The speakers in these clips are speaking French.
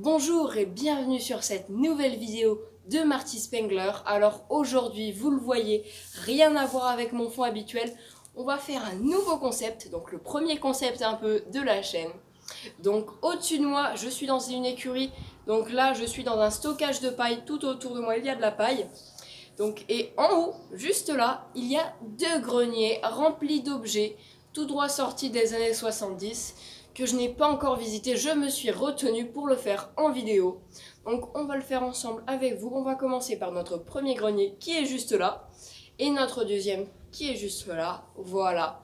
Bonjour et bienvenue sur cette nouvelle vidéo de Marty Spengler. Alors aujourd'hui, vous le voyez, rien à voir avec mon fond habituel. On va faire un nouveau concept, donc le premier concept un peu de la chaîne. Donc au-dessus de moi, je suis dans une écurie. Donc là, je suis dans un stockage de paille. Tout autour de moi, il y a de la paille. Donc, et en haut, juste là, il y a deux greniers remplis d'objets, tout droit sortis des années 70, que je n'ai pas encore visité. Je me suis retenue pour le faire en vidéo. Donc on va le faire ensemble avec vous. On va commencer par notre premier grenier qui est juste là, et notre deuxième qui est juste là. Voilà.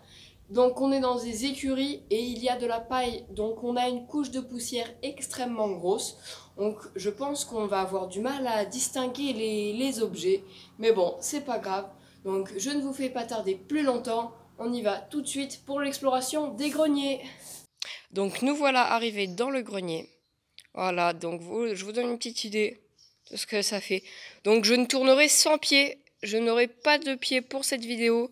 Donc on est dans des écuries et il y a de la paille, donc on a une couche de poussière extrêmement grosse. Donc je pense qu'on va avoir du mal à distinguer les objets, mais bon, c'est pas grave. Donc je ne vous fais pas tarder plus longtemps, on y va tout de suite pour l'exploration des greniers. Donc nous voilà arrivés dans le grenier. Voilà, donc je vous donne une petite idée de ce que ça fait. Donc je ne tournerai sans pied, je n'aurai pas de pied pour cette vidéo.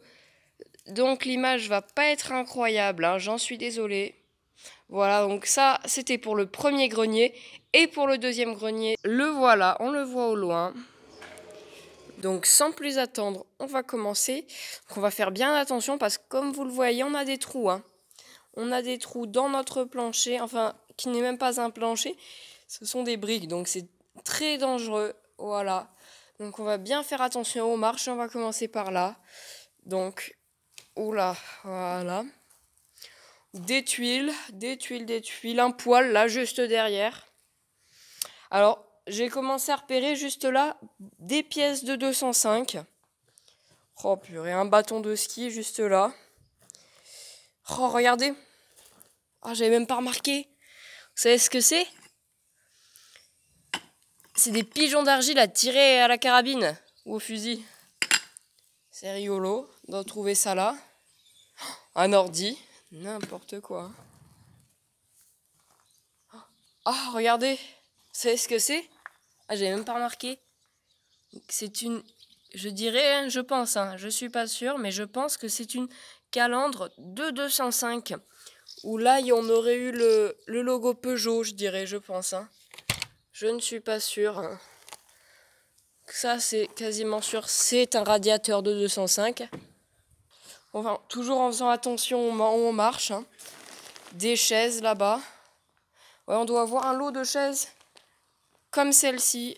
Donc l'image va pas être incroyable, hein, j'en suis désolée. Voilà, donc ça c'était pour le premier grenier. Et pour le deuxième grenier, le voilà, on le voit au loin. Donc sans plus attendre, on va commencer. Donc, on va faire bien attention parce que comme vous le voyez, on a des trous. Hein. On a des trous dans notre plancher, enfin qui n'est même pas un plancher. Ce sont des briques, donc c'est très dangereux. Voilà, donc on va bien faire attention aux marches. On va commencer par là. Donc... Oula, voilà. Des tuiles, un poêle là juste derrière. Alors, j'ai commencé à repérer juste là des pièces de 205. Oh purée, un bâton de ski juste là. Oh, regardez. Oh, j'avais même pas remarqué. Vous savez ce que c'est? C'est des pigeons d'argile à tirer à la carabine ou au fusil. C'est rigolo de trouver ça là. Un ordi, n'importe quoi. Ah, regardez, vous savez ce que c'est? Ah, j'avais même pas remarqué. C'est une, je dirais, je pense, hein, je suis pas sûre, mais je pense que c'est une calandre de 205. Où là, on aurait eu le logo Peugeot, je dirais, je pense. Hein. Je ne suis pas sûre. Hein. Ça, c'est quasiment sûr, c'est un radiateur de 205. Enfin, toujours en faisant attention où on marche. Hein. Des chaises là-bas. Ouais, on doit avoir un lot de chaises comme celle-ci.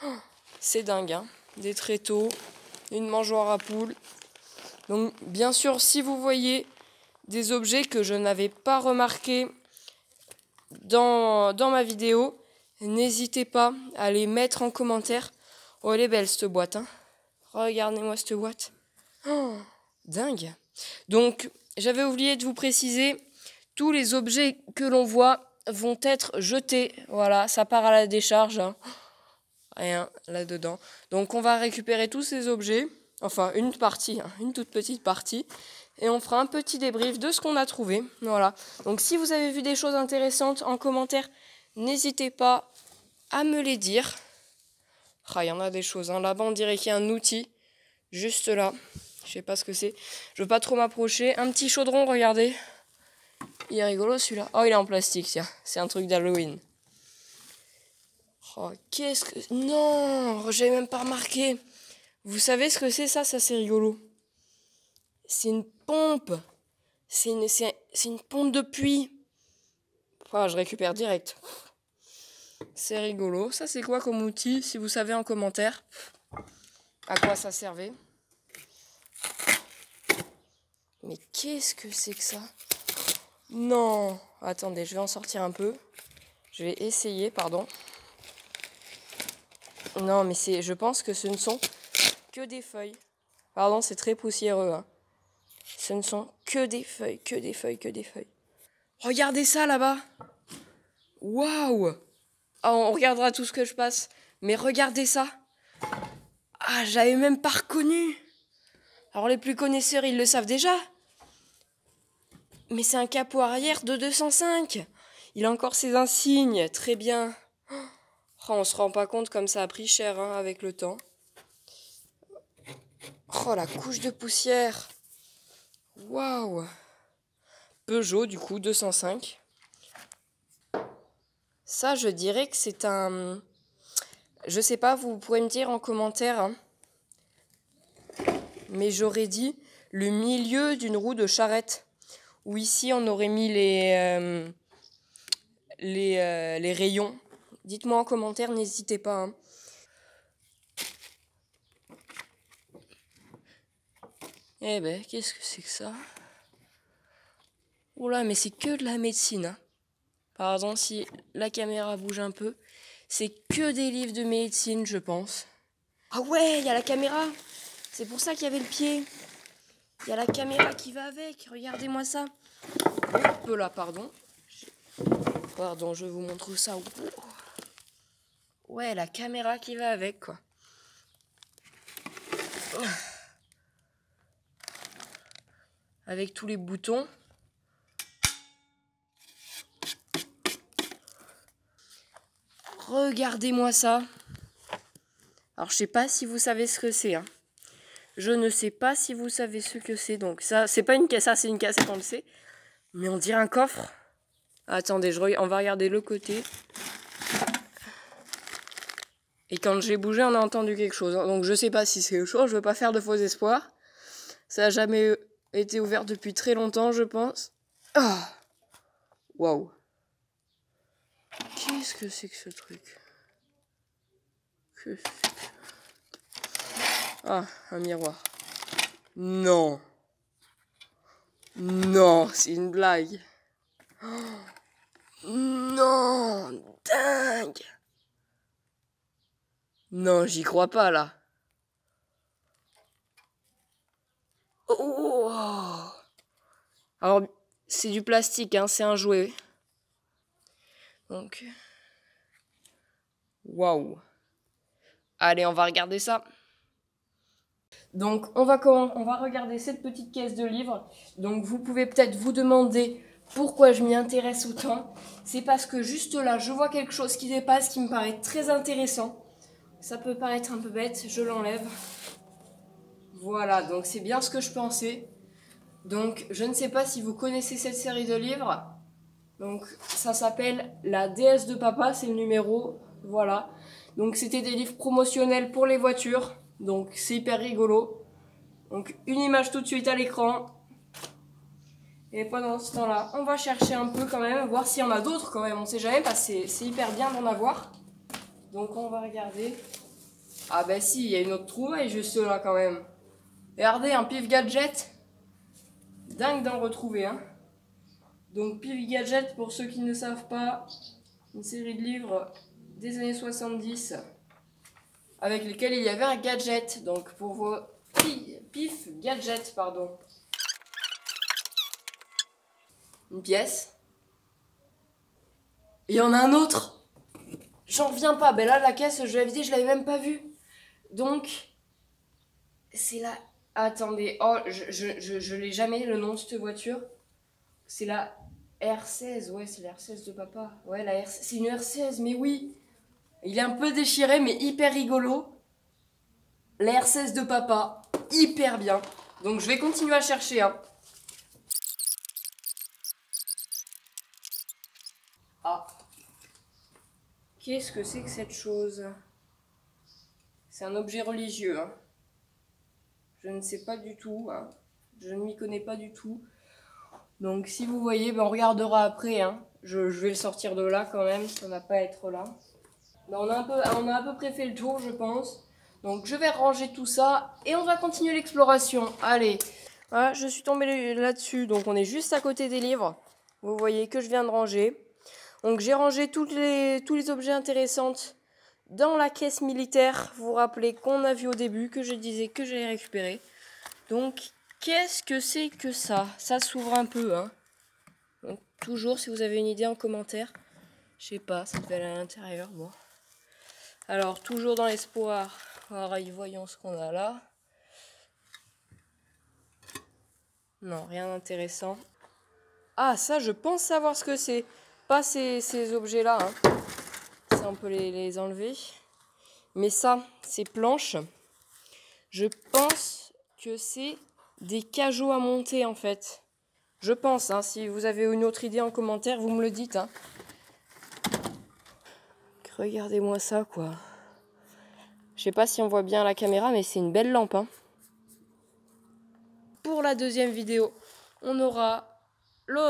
Oh, c'est dingue, hein. Des tréteaux, une mangeoire à poules. Donc, bien sûr, si vous voyez des objets que je n'avais pas remarqués dans ma vidéo, n'hésitez pas à les mettre en commentaire. Oh, elle est belle cette boîte, hein. Regardez-moi cette boîte. Oh, dingue. Donc, j'avais oublié de vous préciser, tous les objets que l'on voit vont être jetés. Voilà, ça part à la décharge. Hein. Rien là-dedans. Donc, on va récupérer tous ces objets. Enfin, une partie, hein, une toute petite partie. Et on fera un petit débrief de ce qu'on a trouvé. Voilà. Donc, si vous avez vu des choses intéressantes en commentaire, n'hésitez pas à me les dire. Ah, il y en a des choses. Hein. Là-bas, on dirait qu'il y a un outil. Juste là. Je sais pas ce que c'est. Je veux pas trop m'approcher. Un petit chaudron, regardez. Il est rigolo celui-là. Oh, il est en plastique, tiens. C'est un truc d'Halloween. Oh, qu'est-ce que... Non, j'avais même pas remarqué. Vous savez ce que c'est ça? Ça, c'est rigolo. C'est une pompe. C'est une pompe de pluie. Enfin, je récupère direct. C'est rigolo. Ça, c'est quoi comme outil? Si vous savez en commentaire. À quoi ça servait? Mais qu'est-ce que c'est que ça? Non. Attendez, je vais en sortir un peu. Je vais essayer, pardon. Non, mais je pense que ce ne sont que des feuilles. Pardon, c'est très poussiéreux. Hein. Ce ne sont que des feuilles, que des feuilles, que des feuilles. Regardez ça là-bas. Waouh. Ah, on regardera tout ce que je passe. Mais regardez ça. Ah, j'avais même pas reconnu. Alors les plus connaisseurs, ils le savent déjà. Mais c'est un capot arrière de 205. Il a encore ses insignes. Très bien. Oh, on se rend pas compte comme ça a pris cher hein, avec le temps. Oh, la couche de poussière. Waouh. Peugeot, du coup, 205. Ça, je dirais que c'est un... Je sais pas, vous pourrez me dire en commentaire, hein. Mais j'aurais dit le milieu d'une roue de charrette. Où ici, on aurait mis les rayons. Dites-moi en commentaire, n'hésitez pas, hein. Eh ben, qu'est-ce que c'est que ça? Oula, mais c'est que de la médecine, hein. Par exemple, si la caméra bouge un peu, c'est que des livres de médecine, je pense. Ah ouais, il y a la caméra. C'est pour ça qu'il y avait le pied. Il y a la caméra qui va avec. Regardez-moi ça. Hop là, pardon. Pardon, je vous montre ça. Ouais, la caméra qui va avec, quoi. Avec tous les boutons. Regardez-moi ça. Alors, je sais pas si vous savez ce que c'est, hein. Je ne sais pas si vous savez ce que c'est. Donc, ça, c'est pas une caisse, ça, c'est une cassette, on le sait. Mais on dirait un coffre. Attendez, on va regarder le côté. Et quand j'ai bougé, on a entendu quelque chose. Donc, je sais pas si c'est quelque chose. Je veux pas faire de faux espoirs. Ça a jamais été ouvert depuis très longtemps, je pense. Ah! Waouh! Qu'est-ce que c'est que ce truc? Que c'est que ça? Ah, un miroir. Non! Non, c'est une blague. Oh, non! Dingue! Non, j'y crois pas, là. Oh! Alors, c'est du plastique, hein, c'est un jouet. Donc... Waouh! Allez, on va regarder ça. Donc, on va regarder cette petite caisse de livres. Donc, vous pouvez peut-être vous demander pourquoi je m'y intéresse autant. C'est parce que juste là, je vois quelque chose qui dépasse, qui me paraît très intéressant. Ça peut paraître un peu bête, je l'enlève. Voilà, donc c'est bien ce que je pensais. Donc, je ne sais pas si vous connaissez cette série de livres. Donc, ça s'appelle La déesse de papa, c'est le numéro. Voilà. Donc, c'était des livres promotionnels pour les voitures. Donc, c'est hyper rigolo. Donc, une image tout de suite à l'écran. Et pendant ce temps-là, on va chercher un peu quand même, voir s'il y en a d'autres quand même. On sait jamais, parce que c'est hyper bien d'en avoir. Donc, on va regarder. Ah ben si, il y a une autre trouvaille juste là quand même. Regardez, un pif gadget. Dingue d'en retrouver, hein. Donc, pif gadget, pour ceux qui ne savent pas, une série de livres des années 70 avec lesquels il y avait un gadget. Donc, pour vos pif gadget, pardon. Une pièce. Il y en a un autre. J'en reviens pas. Ben là, la caisse, je l'avais dit, je l'avais même pas vue. Donc, c'est la... Attendez. Oh, je l'ai jamais, le nom de cette voiture. C'est la R16. Ouais, c'est la R16 de papa. Ouais, la R16. C'est une R16, mais oui. Il est un peu déchiré, mais hyper rigolo. La R16 de papa. Hyper bien. Donc, je vais continuer à chercher, hein. Ah. Qu'est-ce que c'est que cette chose? C'est un objet religieux, hein. Je ne sais pas du tout, hein. Je ne m'y connais pas du tout. Donc si vous voyez, ben, on regardera après, hein. Je vais le sortir de là quand même, ça va pas être là. Ben, on a à peu près fait le tour, je pense. Donc je vais ranger tout ça et on va continuer l'exploration. Allez, voilà, je suis tombée là-dessus, donc on est juste à côté des livres. Vous voyez que je viens de ranger. Donc j'ai rangé tous les objets intéressants dans la caisse militaire. Vous vous rappelez qu'on a vu au début, que je disais que j'allais récupérer. Donc, qu'est-ce que c'est que ça? Ça s'ouvre un peu, hein. Donc, toujours, si vous avez une idée en commentaire. Je sais pas, ça devait aller à l'intérieur, bon. Alors, toujours dans l'espoir. Alors, voyons ce qu'on a là. Non, rien d'intéressant. Ah, ça, je pense savoir ce que c'est. Pas ces objets-là, hein. Ça, on peut les enlever. Mais ça, ces planches, je pense que c'est des cajots à monter, en fait. Je pense, hein. Si vous avez une autre idée en commentaire, vous me le dites, hein. regardez-moi ça, quoi. Je sais pas si on voit bien à la caméra, mais c'est une belle lampe, hein. Pour la deuxième vidéo, on aura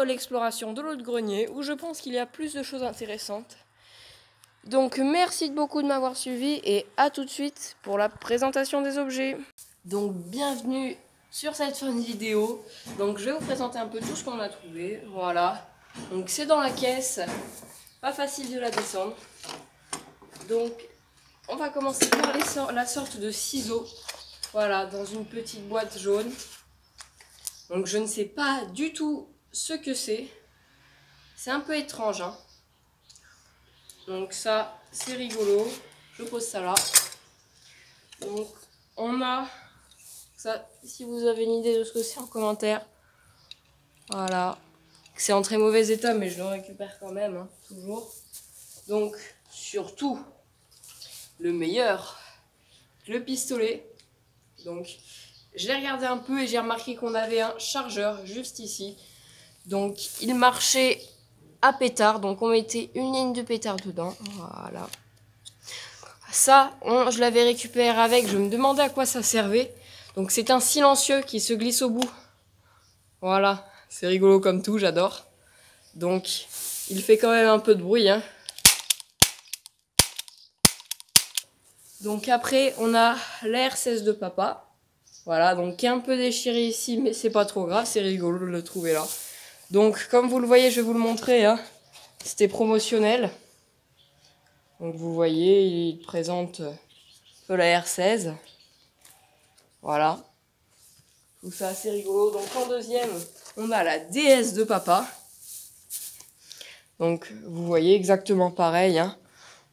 l'exploration de l'autre grenier, où je pense qu'il y a plus de choses intéressantes. Donc merci beaucoup de m'avoir suivi et à tout de suite pour la présentation des objets. Donc bienvenue sur cette fin de vidéo. Donc je vais vous présenter un peu tout ce qu'on a trouvé. Voilà. Donc c'est dans la caisse. Pas facile de la descendre. Donc on va commencer par la sorte de ciseaux. Voilà, dans une petite boîte jaune. Donc je ne sais pas du tout ce que c'est. C'est un peu étrange, hein. Donc ça, c'est rigolo. Je pose ça là. Donc on a ça. Si vous avez une idée de ce que c'est en commentaire. Voilà. C'est en très mauvais état, mais je le récupère quand même, hein, toujours. Donc surtout, le meilleur, le pistolet. Donc j'ai regardé un peu et j'ai remarqué qu'on avait un chargeur juste ici. Donc il marchait à pétard, donc on mettait une ligne de pétard dedans. Voilà. Ça, je l'avais récupéré avec, je me demandais à quoi ça servait. Donc c'est un silencieux qui se glisse au bout. Voilà, c'est rigolo comme tout, j'adore. Donc il fait quand même un peu de bruit, hein. Donc après on a la R16 de papa. Voilà, donc qui est un peu déchiré ici, mais c'est pas trop grave, c'est rigolo de le trouver là. Donc comme vous le voyez, je vais vous le montrer, hein. C'était promotionnel. Donc vous voyez, il présente la R16. Voilà. Tout ça assez rigolo. Donc en deuxième, on a la DS de papa. Donc vous voyez exactement pareil, hein.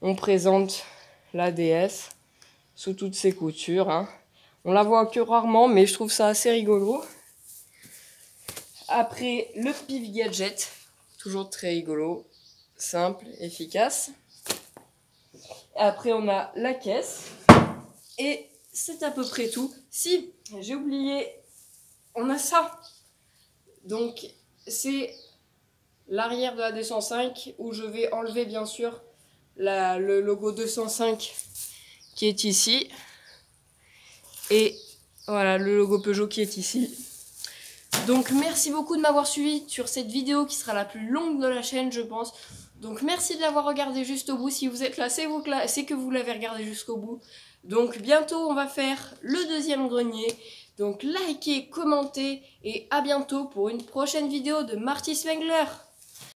On présente la DS sous toutes ses coutures, hein. On la voit que rarement, mais je trouve ça assez rigolo. Après, le pif gadget. Toujours très rigolo. Simple, efficace. Après, on a la caisse. Et c'est à peu près tout. Si, j'ai oublié, on a ça. Donc, c'est l'arrière de la 205 où je vais enlever, bien sûr, le logo 205 qui est ici. Et voilà, le logo Peugeot qui est ici. Donc, merci beaucoup de m'avoir suivi sur cette vidéo qui sera la plus longue de la chaîne, je pense. Donc merci de l'avoir regardé juste au bout. Si vous êtes là, c'est que vous l'avez regardé jusqu'au bout. Donc bientôt on va faire le deuxième grenier. Donc likez, commentez et à bientôt pour une prochaine vidéo de Marty Spengler.